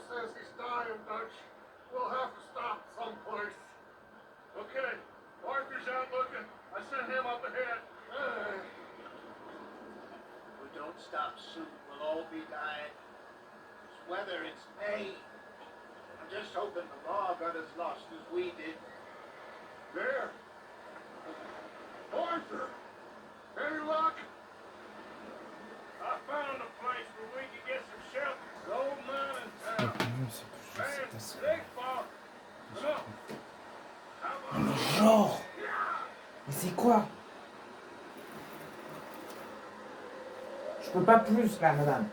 says he's dying, Dutch. We'll have to stop someplace. Okay, Arthur's out looking. I sent him up ahead. If we don't stop soon, we'll all be dying. It's weather, it's May. I'm just hoping the law got as lost as we did. There. Arthur! Any luck? I found a place where we can get some shelter. Gold mine in town. Man, big farm. Come on. Mais genre, mais c'est quoi? Je peux pas plus là, madame.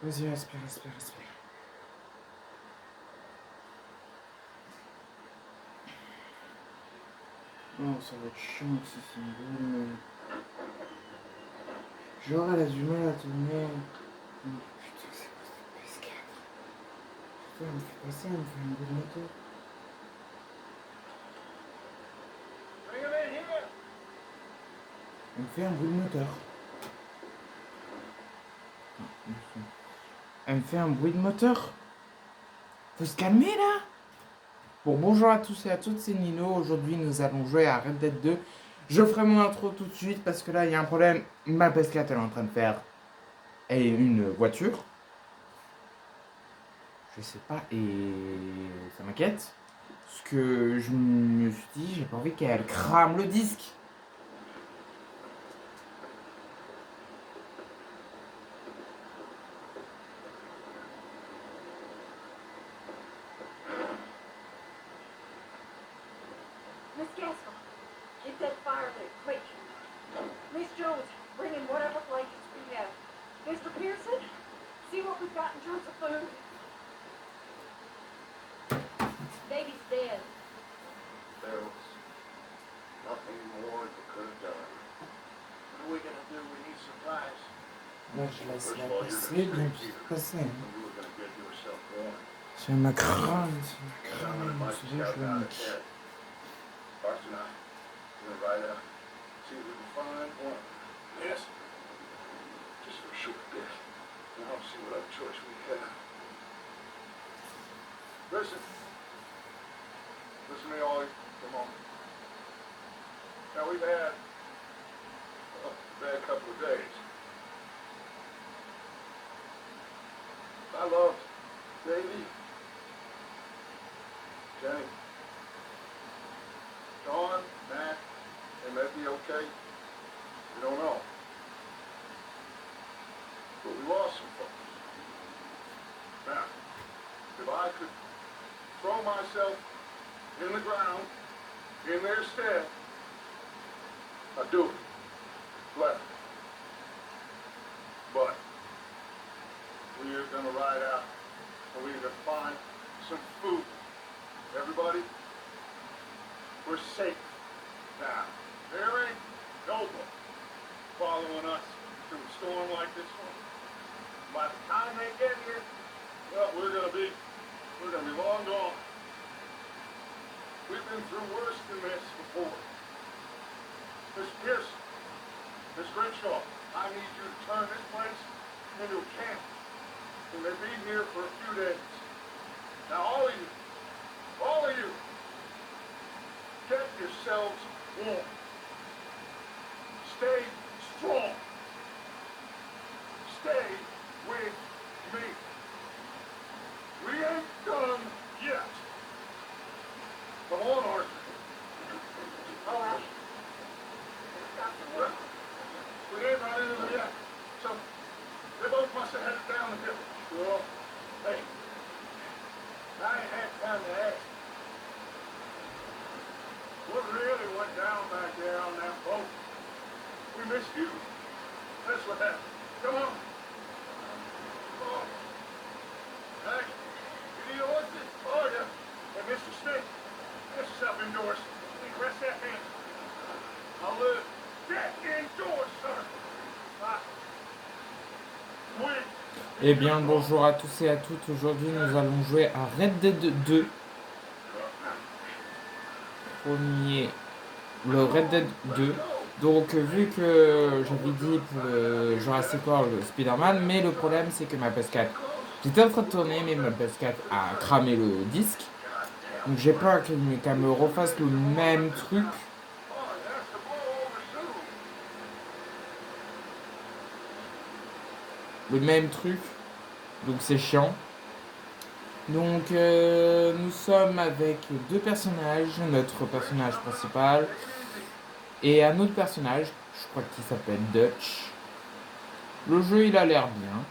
Vas-y, respire. Non, ça va être chiant si c'est une bonne... Genre, elle a du mal à tourner. Oh, putain, c'est quoi cette PS4? Putain, elle me fait pas ça, elle me fait un bruit de moteur. Elle me fait un bruit de moteur. Elle me fait un bruit de moteur. Faut se calmer là. Bon, bonjour à tous et à toutes, c'est Nino. Aujourd'hui, nous allons jouer à Red Dead 2. Je ferai mon intro tout de suite parce que là, il y a un problème. Ma PS4, elle est en train de faire une voiture. Je sais pas, et ça m'inquiète. Parce que je me suis dit, j'ai pas envie qu'elle crame le disque. Miss Gaskell, get that fire lit, quick. Miss Jones, bring in whatever blankets we have. Mr. Pearson, see what we've got in terms of food. Baby's dead. There was nothing more you could have done. What are we gonna do? We need supplies. Là, je laisse la passer, donc c'est passé. You were gonna get yourself warm. C'est ma crâne, c'est je le nique. Arthur and I, we're gonna ride out, see if we can find one. Yes. Just for a short bit. And I'll see what other choice we have. Listen. Listen to me, Ollie. Come on. Now we've had a bad couple of days. I loved Davey, Jenny, John, Matt, they may be okay. We don't know. But we lost some folks. Now, if I could throw myself in the ground, in their stead, I'd do it. Gladly. But we are gonna ride out, and we're gonna find some food. Everybody, we're safe now. There ain't nobody following us through a storm like this one. By the time they get here, well, we're gonna be long gone. We've been through worse than this before. Miss Pearson, Miss Crenshaw, I need you to turn this place into a camp. And they'll be here for a few days. Now all of you, get yourselves warm. Stay strong. Stay with me. We ain't done yet. Come on, Arthur. All right. We ain't run into them yet. So they both must have headed down the hill. Well, hey, I ain't had time to ask. What really went down back there on that boat? We missed you. That's what happened. Come on. Come on. Hey, you need a horses? Oh, yeah. Hey, Mr. Smith, get yourself indoors. Hey, rest that hand. I'll live. Get indoors, sir. Win. Eh bien, bonjour à tous et à toutes. Aujourd'hui, nous allons jouer à Red Dead 2. Premier le Red Dead 2. Donc vu que j'avais dit pour le Jurassic World le Spider-Man, mais le problème c'est que ma PS4, j'étais en train de tourner, mais ma PS4 a cramé le disque. Donc j'ai peur qu'elle me refasse le même truc. Le même truc. Donc c'est chiant. Donc nous sommes avec deux personnages, notre personnage principal et un autre personnage, je crois qu'il s'appelle Dutch. Le jeu il a l'air bien.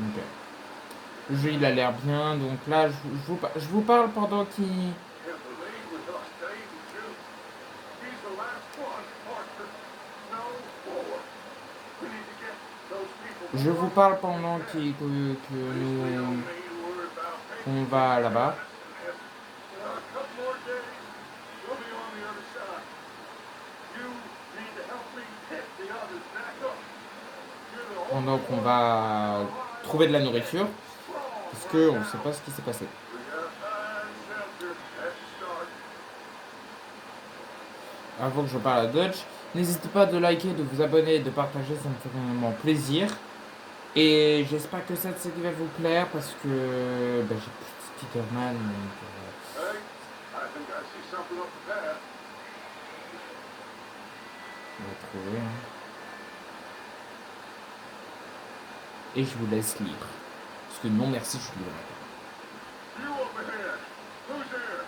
Ok. Le jeu il a l'air bien, donc là je vous parle pendant qu'il... Can't believe we lost Dave and June. He's the last one, Parker. No more. We need to get those people. Je vous parle pendant que nous... qu'on va là-bas. A couple more days, we'll be on the other side. You need to help me hit the others back up. You're the only Pendant qu'on va trouver de la nourriture, parce que on sait pas ce qui s'est passé. We got fire and shelter. That's a start. Avant que je parle à Dutch, n'hésitez pas de liker, de vous abonner et de partager, ça me fait vraiment plaisir. Et j'espère que cette série va vous plaire parce que j'ai plus de Spider-Man. Donc, Hey, I think I see something up the path. on va trouver. Hein. Et je vous laisse libre. Parce que non merci, je suis libre. You over here. Who's here?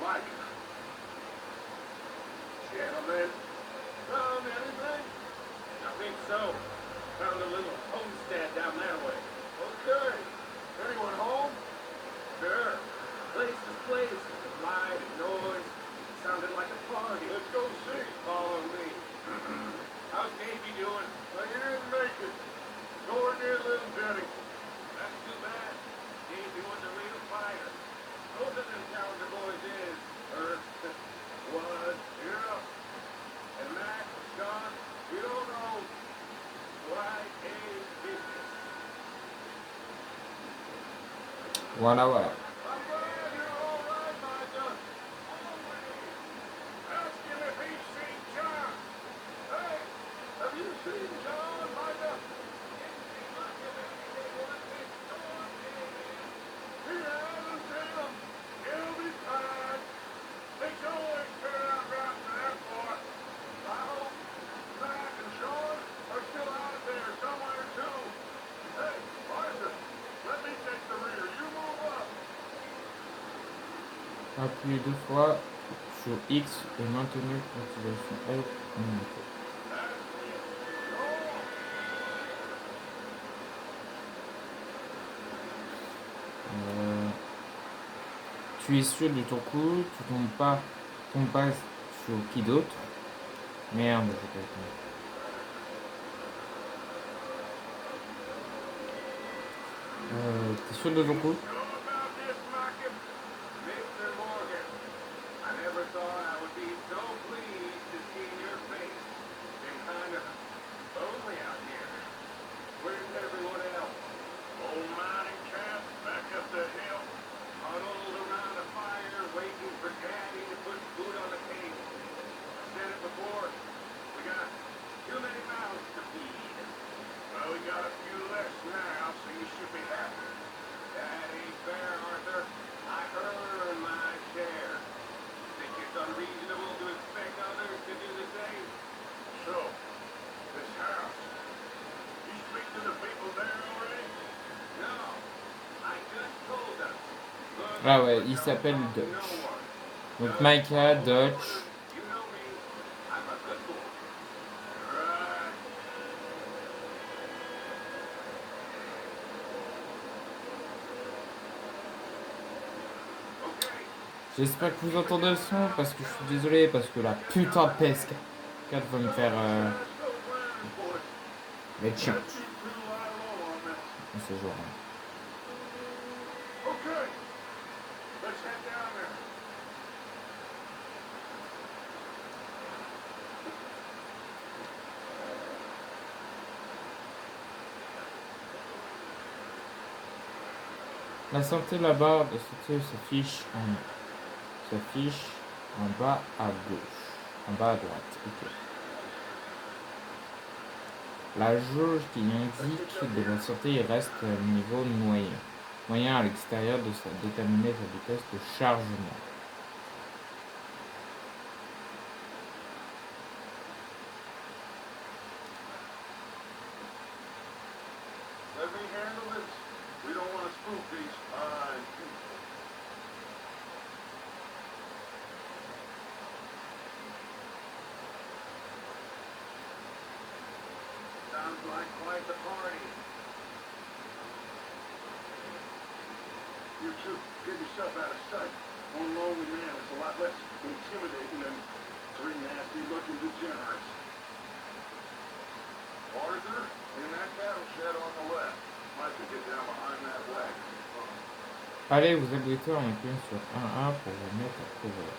Mike. Gentlemen. Found anything? I think so. Found a little homestead down that way. Okay. Anyone home? Sure. Place is place. Light and noise. Sounded like a party. Let's go see. Follow me. How's Davey doing? Well, you didn't make it. Nor did little Jenny. That's too bad. Davey was a real fighter. Both of them Challenger boys is. Or was. Yeah. And Mac, John, we don't know. Why a business. Voilà, voilà. I'm glad you're all right, Micah. Ask him if he's seen John. Hey, have you seen John, Micah? He hasn't seen him. He'll be fine. Things always turn out right for that boy. I hope Mac and Sean are still out there somewhere too. Hey, Martha, let me take the rear. You move up. Appuyez deux fois sur X et maintenez l'activation L. Tu es sûr de ton coup, tu tombes pas sur qui d'autre. Merde, j'ai pas le T'es sûr de ton coup? Know about this, Micah? Mr. Morgan, I never thought I would be so pleased to see your face. Been kind of lonely out here. Where's everyone else? Old mining camp back up the hill. Huddled around a fire, waiting for Daddy to put food on the table. I've said it before. We got too many mouths to feed. Well, we got a few less now, so you should be happy. That ain't fair, Arthur. I earn my share. Think it's unreasonable to expect others to do the same? So, this house. You speak to the people there already? No. I just told them. Look, Ah ouais, il s'appelle no Dutch. one. Donc Micah, Dutch. You know me. I'm a good boy. Right. Okay. J'espère que vous entendez le son parce que je suis désolé parce que la putain de PS4 va me faire les chiens. Let's keep too low on this. Ce jour. Okay. Let's head down there. La santé, la barre de santé s'affiche en bas à gauche. En bas à droite. Ok. La jauge qui indique de la santé reste à un niveau moyen. Moyen à l'extérieur de ça, déterminer sa vitesse de chargement. Let me handle this. We don't want to spook these fine people. Sounds like quite the party. You two, get yourself out of sight. One lonely man is a lot less intimidating than three nasty-looking degenerates. Arthur, in that cattle shed on the left. Might could get down behind that wagon. Allez vous abriter en appuyant sur 1A pour vous mettre à couvert.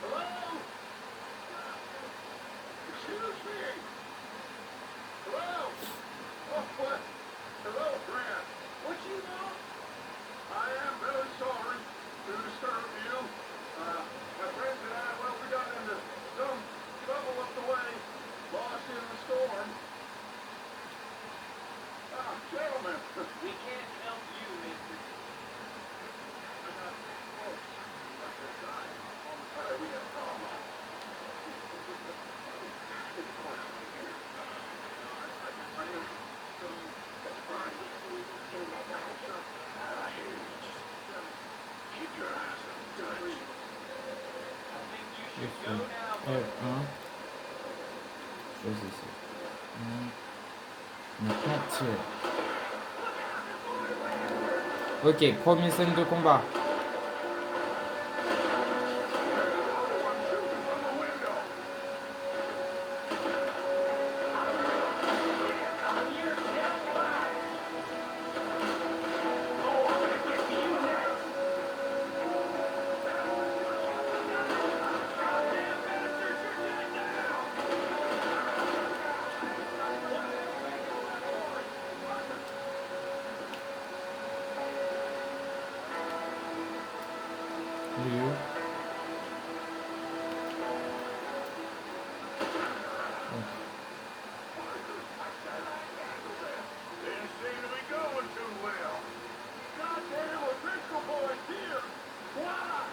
Hello? Excuse me? Hello? Oh, what? Hello, Grant. What you want? I am very sorry to disturb you. My friends and I, well, we got into some trouble up the way, lost in the storm. Ah, gentlemen. We can't help you, mister. I got six folks. Like they died on the side. We got a problem. It's hard to hear. I am so surprised. Keep your eyes on Dutch. I think you Je should go fais now, F1. Choisissez. Maintenant tire. Ok, première scène de combat. Léo. Didn't seem to be going too well. Goddamn, a Driscoll boy's here. Why?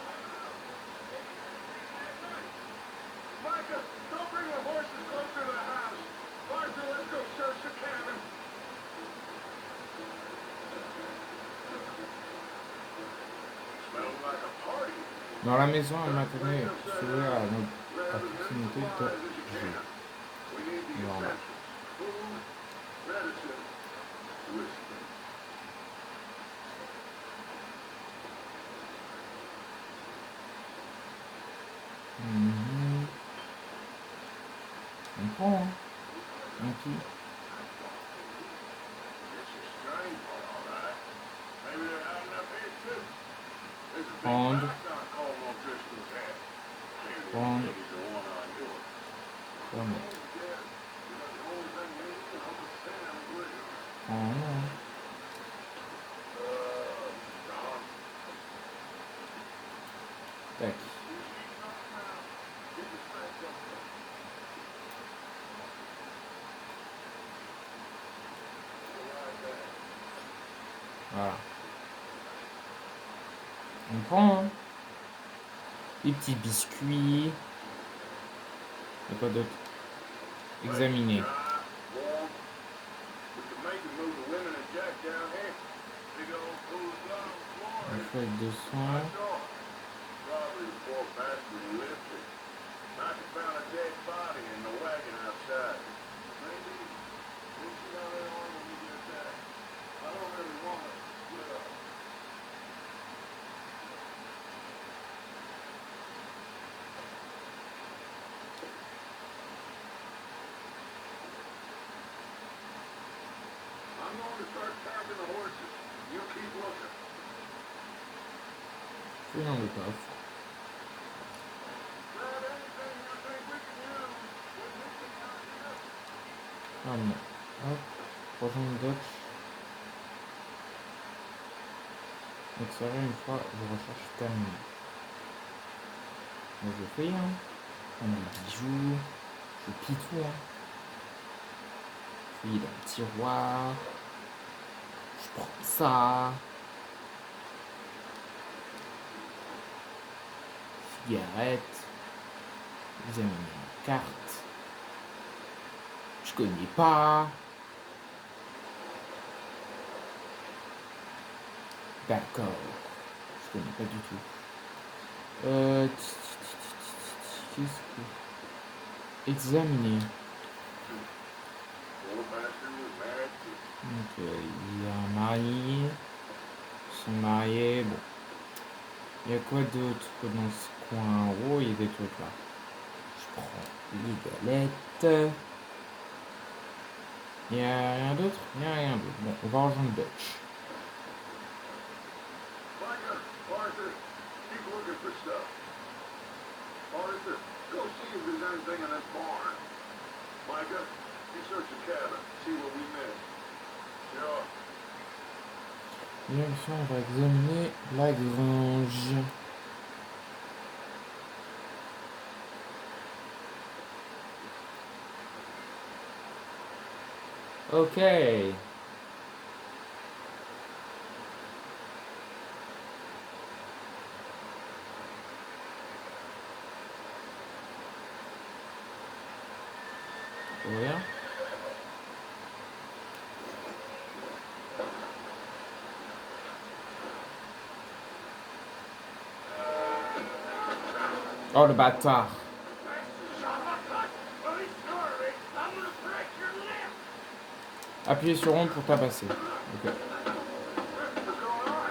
Micah, don't bring the horses closer to the house. Arthur, let's go search the cabin. Smells like a party. Dans la maison, elle m'a donné sourire à notre Grab as many proximité supplies de as you can. We need the Voilà. essentials. Food, medicine, whiskey. Mhm. On prend, hein. Un petit. It's your strain, all right. Maybe they're hiding up here too. There's a big Pond. knockout called on Driscoll's head. Maybe Pond. he's the one on yours. Prends. Yeah, you know, the only thing we need is Uncle Sam and William. Prends, hein. Don, Tac. get your strength up there. Like that. Voilà. On prend, hein. Des petits biscuits. Et quoi d'autre? Examiner. Dry, warm. We can make it move the women and Jack down here. Big old pool down on the floor. Une feuille de soin. Probably the poor bastard who lived here. I found a dead body in the wagon outside. Maybe we'll see how they are when we get back. I don't really want to split up. I'm going to start tagging the horses. You keep looking. fouille dans le coffre. Grab anything you think we can use. We're missing out here. Ah non. Hop. Prochaine Dutch. Extraire une fois de recherche terminée. Donc je fais, hein. Prendre des bijoux. Je plie tout, hein. Puis dans le tiroir. Je prends ça. Cigarette. Examiner ma carte. Je connais pas. D'accord. Je connais pas du tout. Qu'est-ce que... Examiner. Old bastard was married to Donc, il y a un marié. Ils sont mariés. Bon. Il y a quoi d'autre dans ce coin? Oh, il y a des trucs là. Je prends les galettes. Il y a rien d'autre? Il y a rien d'autre. Bon, on va rejoindre Dutch. Micah, Arthur, keep looking for stuff. Arthur, go see if there's anything in that barn. Micah, you search the cabin, see what we missed. Yeah. Direction, on va examiner la grange. Ok. Rien. Oh le bâtard. Appuyez sur rond pour tabasser. Ok. What's going on?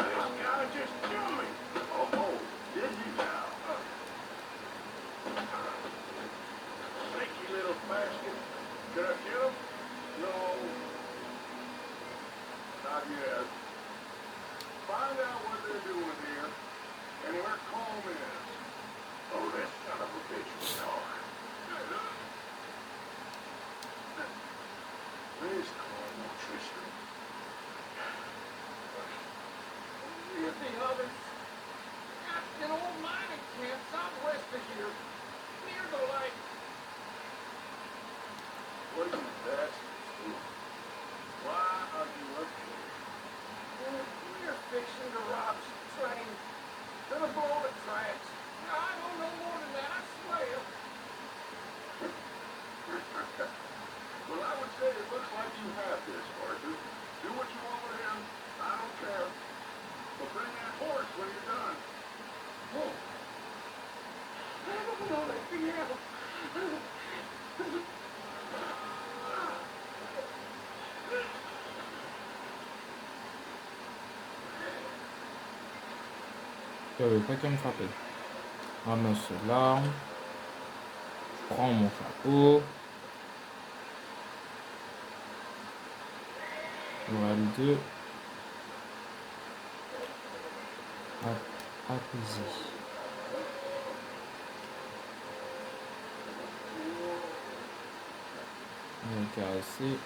This guy just killed me. Oh, did you now? Sneaky little bastard. Can I kill him? No. Not yet. Find out what they're doing here and where Colm is. Oh, that son of a bitch was talking. Where's Colm or Tristan? The others. At an old mining camp southwest of here. Near the lake. What are you bastards doing? Why are you up here? We're fixing to rob some trains. Gonna blow the tracks. I don't know more than that, I swear. Well, I would say it looks like you have this, Arthur. Do what you want with him. I don't care. But bring that horse when you're done. Oh. I don't know anything else. Tu avais pas qu'à me frapper. Ramasse l'arme. Je prends mon chapeau. Voilà le 2. Apaiser. On va caresser.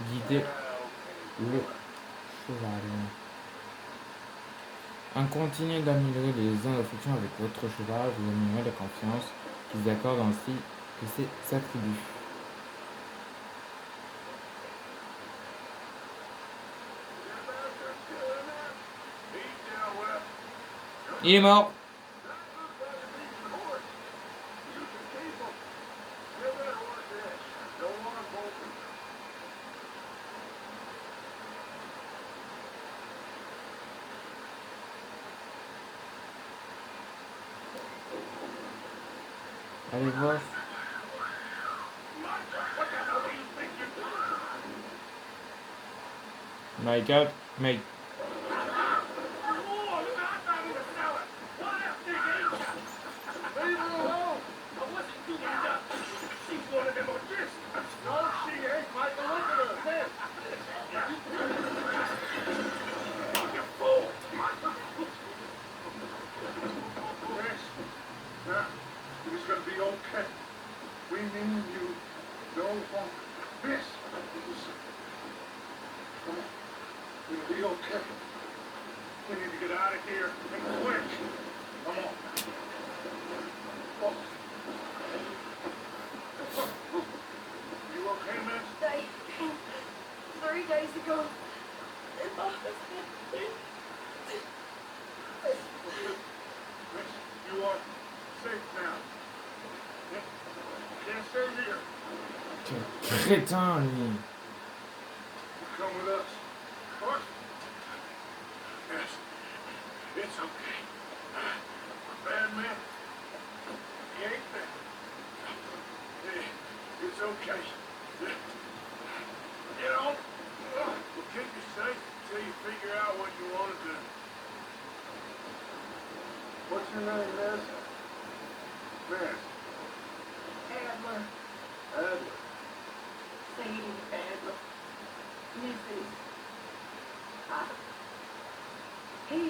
Guider le cheval. En continuant d'améliorer les liens d'affection avec votre cheval, vous améliorez la confiance qu'ils accordent ainsi que ses attributs. Il est mort. Allez voir. My God, mate. Oh, look, I thought we were selling. What a big angel. Leave her alone. I wasn't doing that. She's one of them auditions. No, she ain't, Michael. Look at her. Hey. You fool. Yes. Now, it is going to be okay. We mean you no longer. This. Come on. It'll be okay. We need to get out of here and quick. Come on. Oh. You okay, miss? They came 3 days ago. And my husband. Miss, you are safe now. You can't stay here. Quel crétin, lui. You come with us. What? Yes. It's okay. Bad man. He ain't bad. It's okay. You know, we'll keep you safe until you figure out what you want to do. What's your name, Miss? Miss. Adler. Adler. Sadie Adler. Mrs. He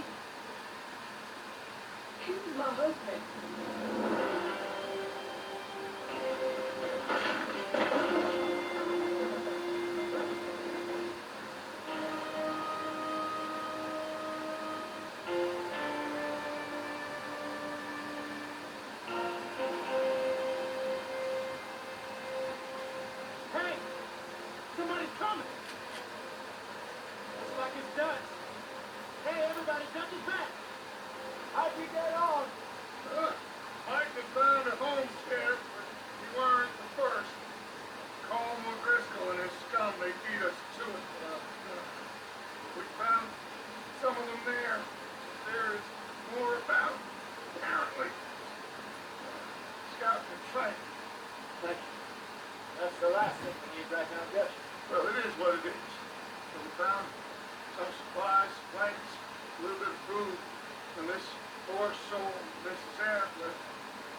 was my husband. Hey, somebody's coming. Looks like it's Dutch. Hey, everybody, Dutch is back. How'd you get on? Mike had found a home sheriff, but you weren't the first. Colm O'Driscoll and his scum, they beat us to it. We found some of them there. There is more about, apparently. Scout and train. Thank you. That's the last thing we need right now, Dutch. Well, it is what it is. So we found some supplies, blankets, a little bit of food, and this poor soul, Mrs. Adler,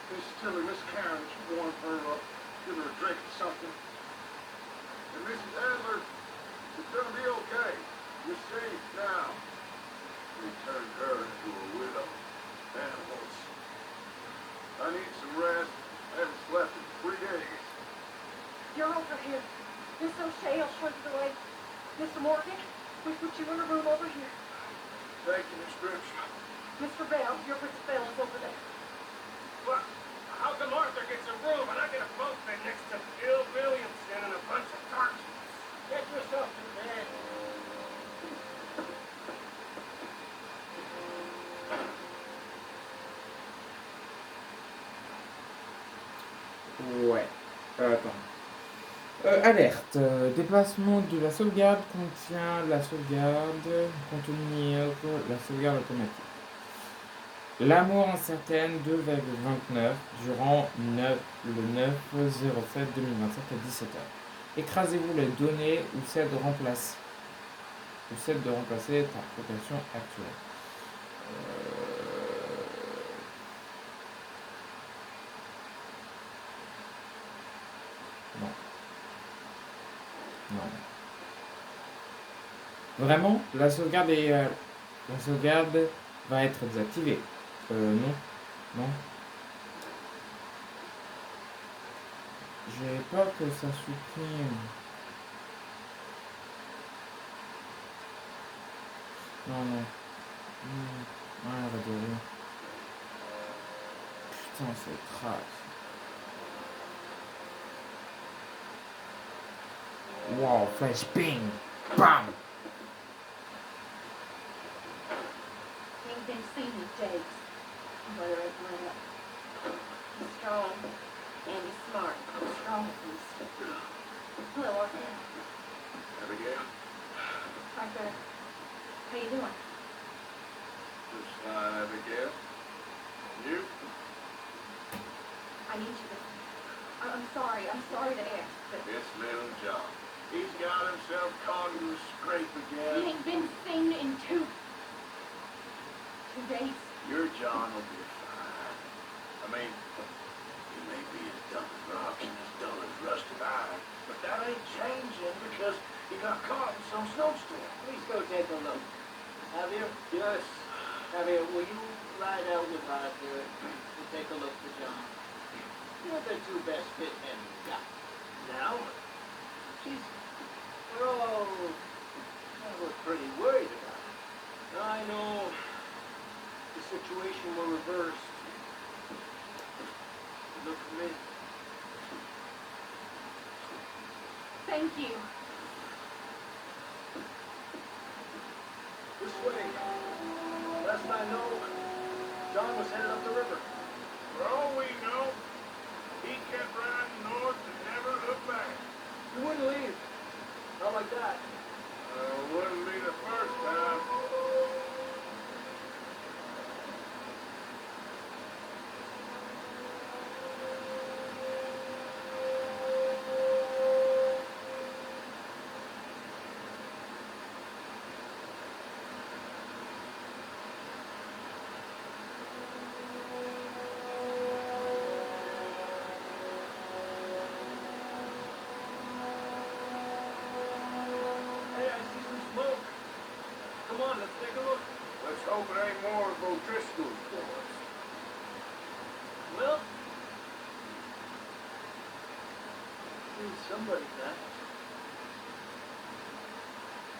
is still in Miss Karen to warm her up, give her a drink or something. And Mrs. Adler is gonna be okay. You're safe now. We turned her into a widow and a horse. I need some rest. I haven't slept in 3 days. You're over here. Miss O'Shea will show you the way. Mr. Morgan, we put you in a room over here. Thank you, Miss Grimshaw. Mr. Bell, you're with the fellas over there. What? How come Arthur gets a room and I get a bunk bed next to Bill Williamson and a bunch of tarts? Get yourself to bed. Ouais. Attends. Alerte. Déplacement de la sauvegarde contient la sauvegarde. Contenir la sauvegarde automatique. L'amour incertaine 2,29 durant le 9-07-2027 à 17h. Écrasez-vous les données ou celle de remplacer. Ta protection actuelle. Non. Non. Vraiment, la sauvegarde va être désactivée. Non. Non. J'ai peur que ça supprime. Non, non. Rien à dire. Putain, c'est trash. Wow, flash bing! Bam! Ain't been seen in days. Whether it went up. He's strong and he's smart. Strong at least. Hello, Arthur. Abigail, Hi there. How you doing? just fine, Abigail. You? I need you to... I'm sorry to ask, but It's little John. He's got himself caught into a scrape He again. ain't been seen in 2 days. Your John will be fine. I mean, he may be as dumb as rocks and as dull as rusted iron, but that ain't changing because he got caught in some snowstorm. Please go take a look. Javier? Yes. Javier, will you ride out with Roger and take a look for John? You're the 2 best fit men we've got. Now, geez, we're pretty worried about it. I know the situation were reversed. Look at me. Thank you. This way. Last I know, John was headed up the river. For all we know, he kept riding north and never looked back. You wouldn't leave. Not like that. Wouldn't be the first time. Hey, I see some smoke. Come on, let's take a look. Let's hope it ain't more of O'Driscoll's force. Well, seen somebody back.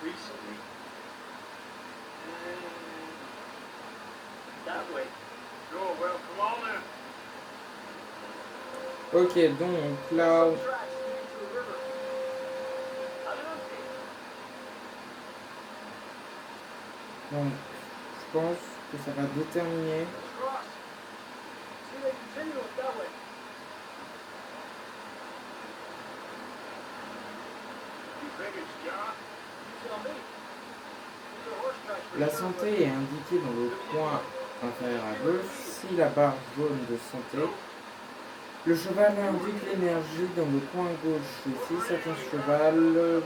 Recently. That way. Sure, well, come on in. Ok, donc là, Some tracks leading to the river. Adelante. donc, je pense que ça va déterminer. Let's cross. See, they continue it that way. You think it's John? You tell me. These are horse tracks for La sure, santé est indiquée dans le coin inférieur à gauche. Si la barre jaune de santé, le cheval indique l'énergie dans le coin gauche. Et si certains cheval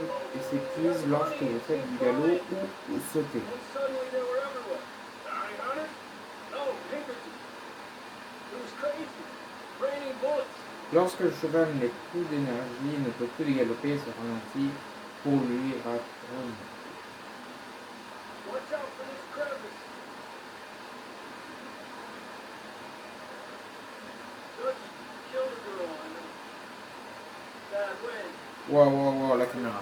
s'épuise lorsque vous faites du galop ou sauter. And suddenly they were everywhere. Bounty hunter? No, Pinkerton. It was crazy. Raining bullets. Lorsque le cheval n'a plus d'énergie, ne peut plus galoper, se ralentit pour lui rapprendre. Watch out for this crevice. Dutch killed a girl, I know. Bad wind. Waouh, waouh, la caméra.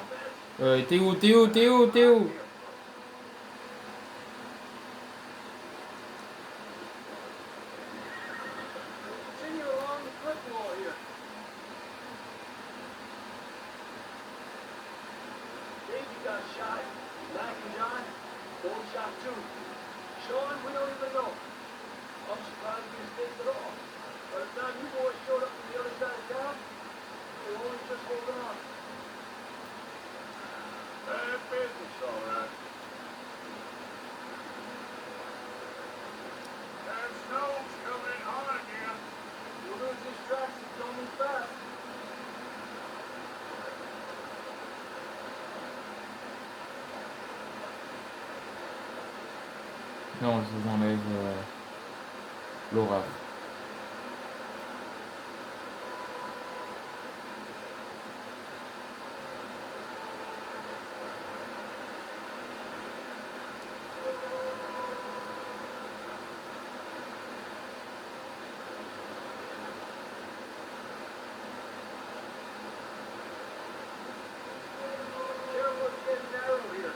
T'es où? Continue along the cliff wall here. Davey got shot. Mac and John, both shot too. Sean, we don't even know. I'm surprised we escaped at all. By the time you boys showed up from the other side of town, they were only just holding on. Bad business, all right. That snow's coming in hard again. We'll lose these tracks if we don't move fast. Non, je vous enlève l'horreur. Careful, it's getting narrow here.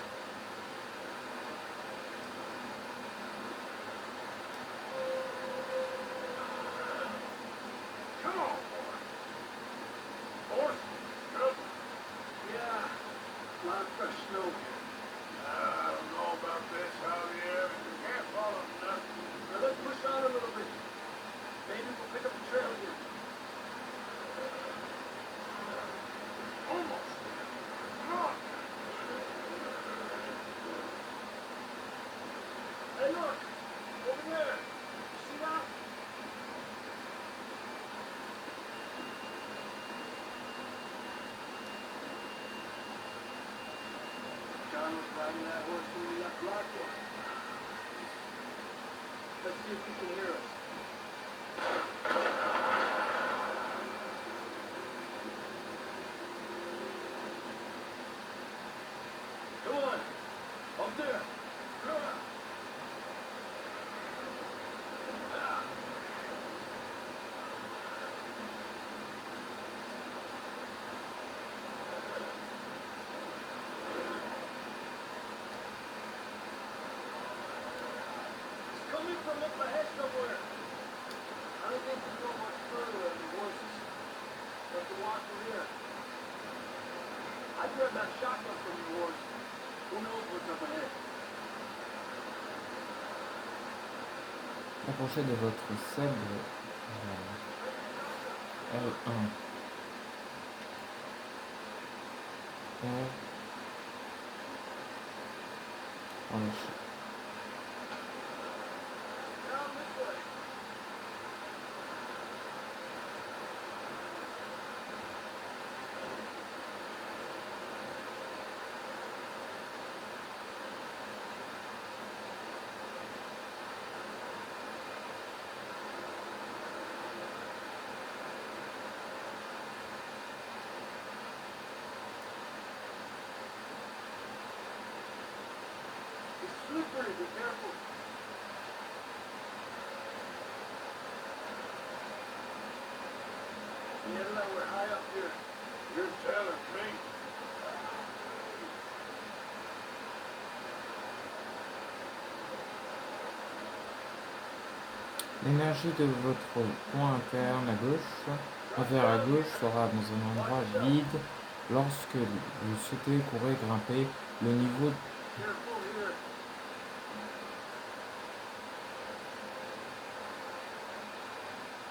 Come on, boy. Horse? Good. Yeah, a lot of fresh snow here. I don't know about this, Javier, but you can't follow nothing. Now let's push on a little bit. Maybe we'll pick up the trail again. Almost. Come on. Hey, look! Over there! You see that? Riding that horse when we left Rockport. Let's see if he can hear us. Come on. Up there. Come on. It's coming from up ahead somewhere. I don't think we go much further than the horses. Have to walk from here. I grab that shotgun from you, horse. Who knows what's up ahead? Approchez de votre sabre. L1. R. Relâchez. Down this way. It's slippery, be careful. Yeah, we're high up here. You're telling me. L'énergie de votre point interne à gauche, vers à gauche, sera dans un endroit vide lorsque vous souhaitez courir grimper le niveau Careful here.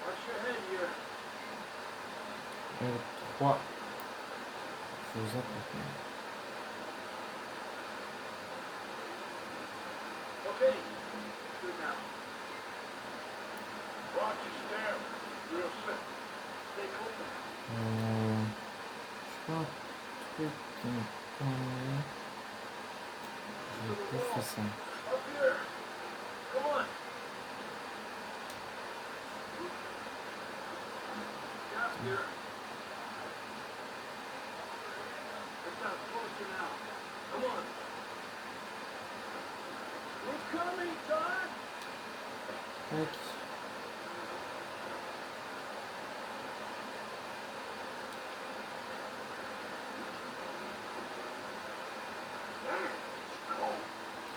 Watch your head here. L3. Vous approchez. Okay. Good now. Watch your step. Real slip. Stay open. Je sais pas un truc qui me permet. Je vais plus faire ça. Up here. Come on. Gap here. It's not closer now. Come on. Who's coming, Todd? Tac.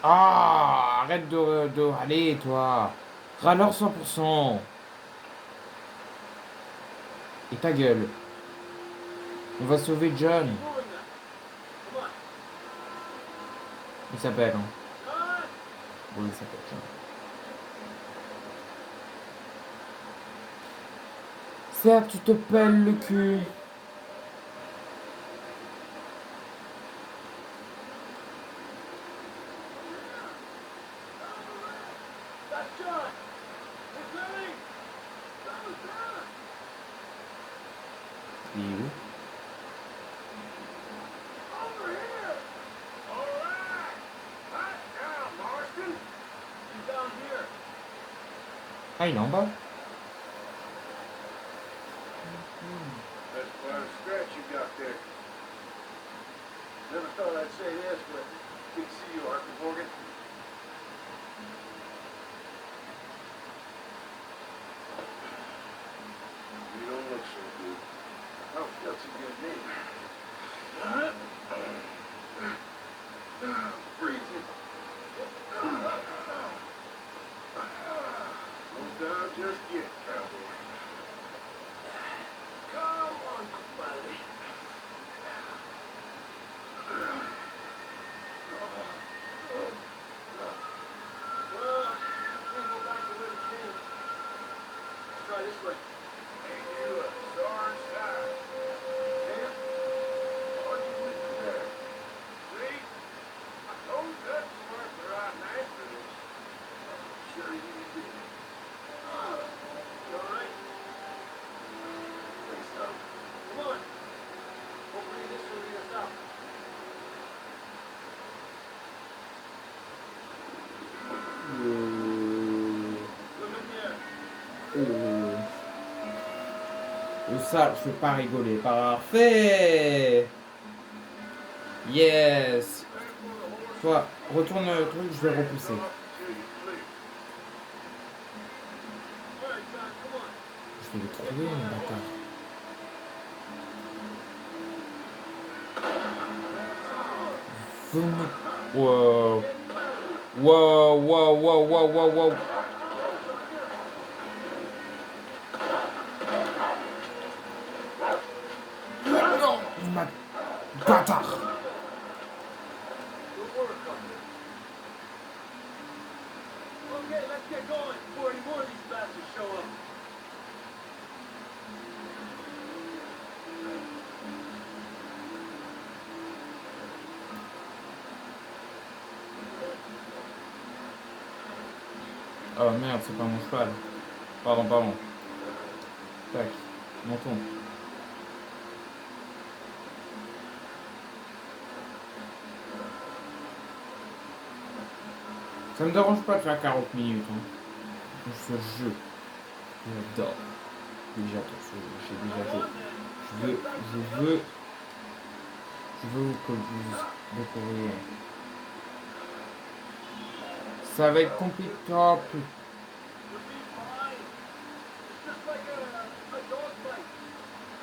Ah, arrête de râler, toi. Râleur 100%. Et ta gueule. On va sauver John. Moving now. Come on. Il s'appelle, hein. Todd! Oui, il s'appelle John. Certes, tu te pèles le cul. That's John! We're coming! That was John! Il est où? Over here! All right. Right now, Marston. He's down here. Ah, il est en bas. That's quite a scratch you got there. Never thought I'd say this, but good to see you, Arthur Morgan. You don't look so good. I don't feel too good, me. Freezing. No down just yet, cowboy. Come on, buddy. Well, can't go back the way we came. Let's try this way. Ain't you a darn sight? Sam? Are you with me there? See? I told you that you weren't the right man for this. I'm sure you did. You alright? Think so? Come on. Hopefully this will lead us out. Ça, je peux pas rigoler. Parfait. Yes. Toi, retourne le truc, je vais repousser. Je vais le trouver, mon bâtard. Wow. Wow, wow, wow, wow, wow, wow. Non, ma bâtard. Okay, let's get going before any more of these bastards show up. Oh merde, c'est pas mon cheval. Pardon, pardon. Tac, montons. Ça me dérange pas de faire 40 minutes. Hein. Ce jeu, j'adore. Déjà, j'ai déjà joué. Je veux que vous découvriez. Ça va être compliqué. Oh, putain.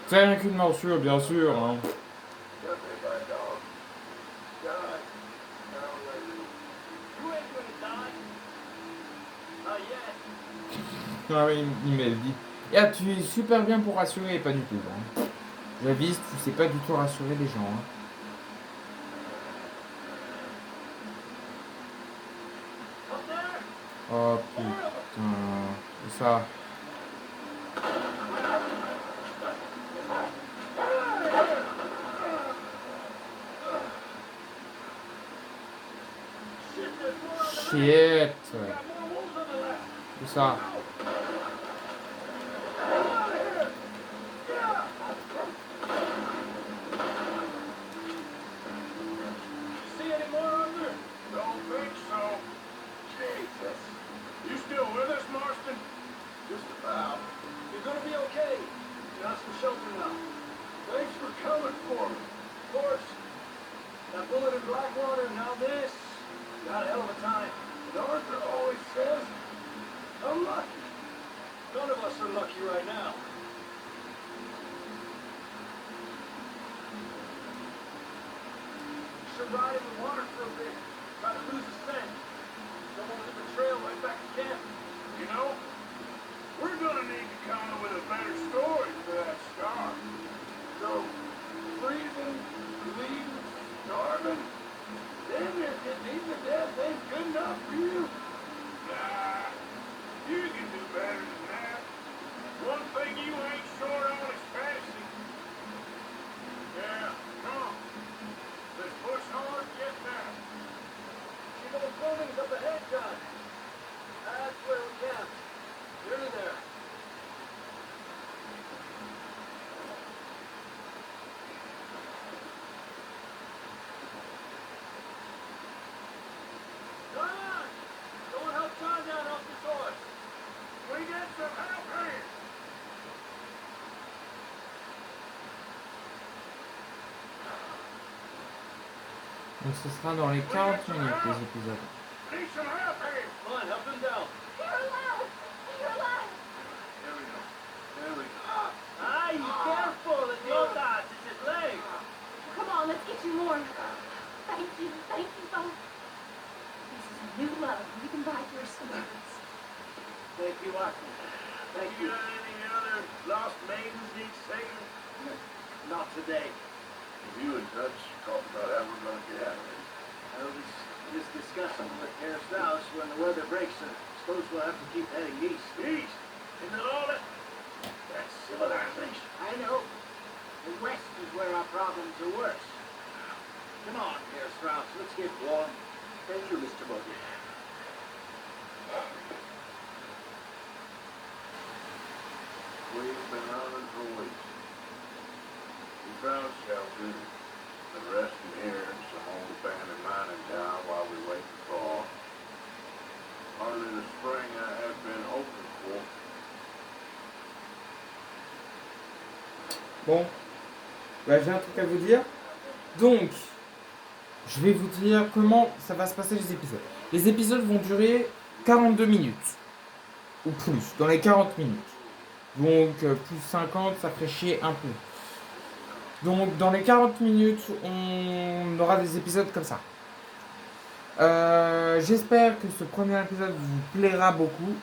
C'est rien qu'une morsure, bien sûr. Hein. Ah oui, il m'a dit. Ah, tu es super bien pour rassurer, pas du tout. Hein. J'avise, tu sais pas du tout rassurer les gens. Hein. Oh putain. Et ça. Shit. Et ça. See any more, Arthur? Don't think so. Jesus. You still with us, Marston? Just about. You're gonna be okay. You got some shelter now. Thanks for coming for me. Of course. That bullet in Blackwater, now this. You had a hell of a time. And Arthur always says, I'm lucky. None of us are lucky right now. You should ride in the water for a bit. Try to lose the scent. Don't want to leave a trail right back to camp. You know, we're gonna need to come up with a better story for that scar. So, freezing, bleeding, starving, then if you need to death ain't good enough for you. Nah, you can do better than that. One thing you ain't short on is fantasy. Yeah, come on. Let's push hard, get down. See those buildings up ahead, John? That's where we camp. Nearly there. John! Someone help John down off his horse. We get some help here. Donc ce sera dans les 40 minutes les épisodes. Need some help here. Come on, help him down. You're alive! You're alive! There we go. There we go. Ah, you careful. It's not that. It's his leg. Come on, let's get you more. Thank you both. This is a new love. You can buy your spirits. Thank you, Arthur. Thank You you. got any other lost maidens need saving? Not today. You and Dutch talked about how we're gonna get out of it. I was just discussing with Herr Strauss when the weather breaks. I suppose we'll have to keep heading east. East, into all that civilization. I know. The west is where our problems are worse. Come on, Herr Strauss. Let's get warm. Thank you, Mr. Buggy. We've been hunting for weeks. We found shelter, been resting here in some old abandoned mining town while we wait for fall. Hardly the spring I had been hoping for. Bon, bah, j'ai un truc à vous dire. Donc, je vais vous dire comment ça va se passer les épisodes. Les épisodes vont durer 42 minutes. Ou plus, dans les 40 minutes. Donc, plus 50, ça ferait chier un peu. Donc, dans les 40 minutes, on aura des épisodes comme ça. J'espère que ce premier épisode vous plaira beaucoup.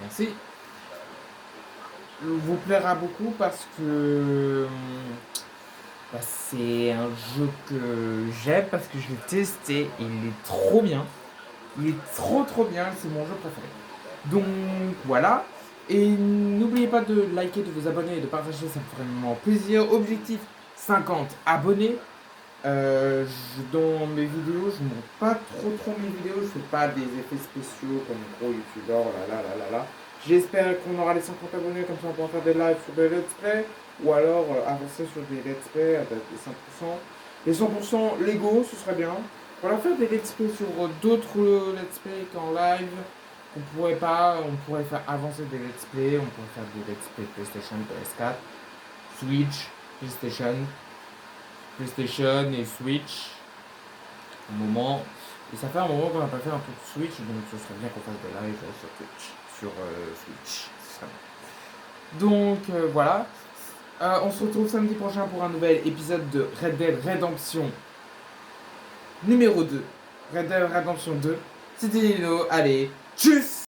Merci. Vous plaira beaucoup parce que bah, c'est un jeu que j'aime parce que je l'ai testé et il est trop bien. Il est trop bien, c'est mon jeu préféré. Donc voilà. Et n'oubliez pas de liker, de vous abonner et de partager, ça me ferait vraiment plaisir. Objectif 50 abonnés. Dans mes vidéos, je montre pas trop mes vidéos, je fais pas des effets spéciaux comme gros youtubeurs, là. J'espère qu'on aura les 50 abonnés, comme ça on pourra faire des lives sur des let's play, ou alors avancer sur des let's play à des 5%. Les 100% Lego, ce serait bien. Voilà, faire des let's play sur d'autres let's play qu'en live. On pourrait faire avancer des let's play, on pourrait faire des let's play PlayStation, PS4, Switch, PlayStation et Switch. Un moment. Et ça fait un moment qu'on n'a pas fait un truc Switch, donc ce serait bien qu'on fasse des lives sur Twitch, sur Switch. Ce serait bien. Donc voilà. On se retrouve samedi prochain pour un nouvel épisode de Red Dead Redemption numéro 2. Red Dead Redemption 2. C'était Lino. Allez, tchuss!